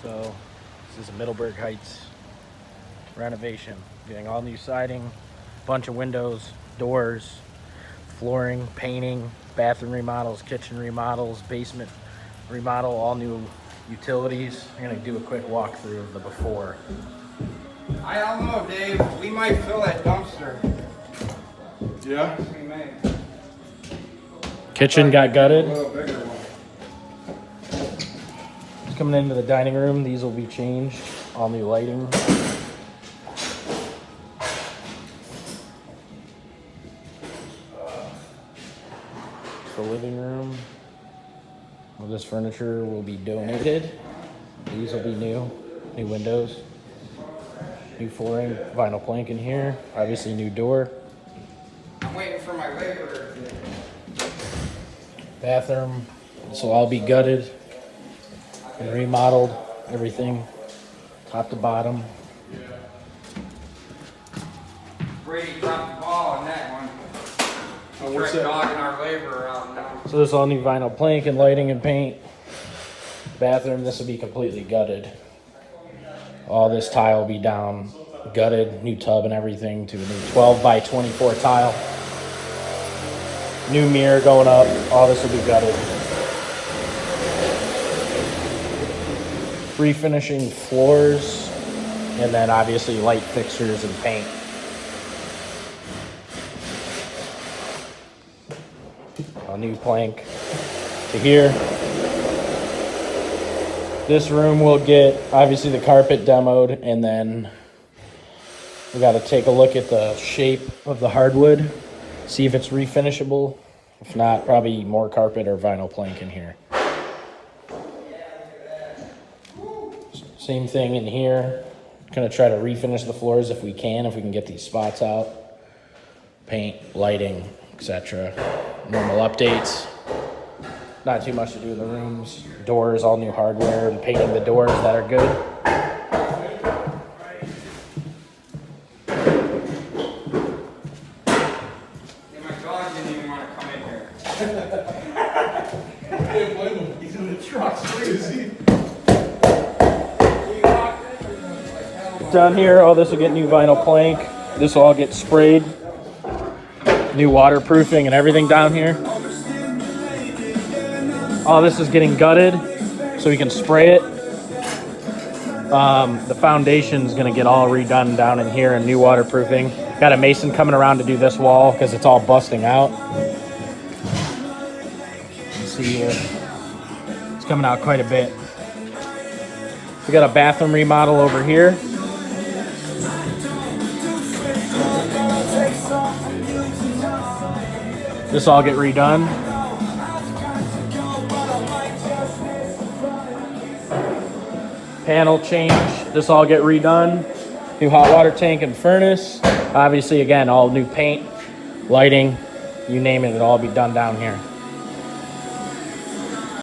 So this is a Middleburg Heights renovation. Getting all new siding, bunch of windows, doors, flooring, painting, bathroom remodels, kitchen remodels, basement remodel, all new utilities. I'm gonna do a quick walkthrough of the before. I don't know, Dave. We might fill that dumpster. Yeah? We may. Kitchen got A gutted. little bigger one. Coming into the dining room, these will be changed. All new lighting. The living room. Well, this furniture will be donated. These will be new windows, new flooring, vinyl plank in here. Obviously, new door. I'm waiting for my laborer. Bathroom. This will all be gutted and remodeled. Everything, top to bottom. Brady dropped the ball on that one. Oh, We're what's that? dogging our laborer out now. So this is all new vinyl plank and lighting and paint. Bathroom, this will be completely gutted. All this tile will be down, gutted, new tub and everything to a new 12 by 24 tile. New mirror going up, all this will be gutted. Refinishing floors, and then obviously light fixtures and paint. A new plank to here. This room will get obviously the carpet demoed, and then we got to take a look at the shape of the hardwood, see if it's refinishable. If not, probably more carpet or vinyl plank in here. Same thing in here. Gonna try to refinish the floors if we can get these spots out. Paint, lighting, etc. Normal updates. Not too much to do in the rooms. Doors, all new hardware, and painting the doors that are good. Yeah, my dog didn't even want to come in here. I can't blame him. He's in the truck. Is he? Down here, all this will get new vinyl plank. This will all get sprayed. New waterproofing and everything down here. All this is getting gutted so we can spray it. The foundation's gonna get all redone down in here and new waterproofing. Got a mason coming around to do this wall because it's all busting out. You can see here, it's coming out quite a bit. We got a bathroom remodel over here. This all get redone. Panel change. This all get redone. New hot water tank and furnace. Obviously, again, all new paint, lighting, you name it, it'll all be done down here.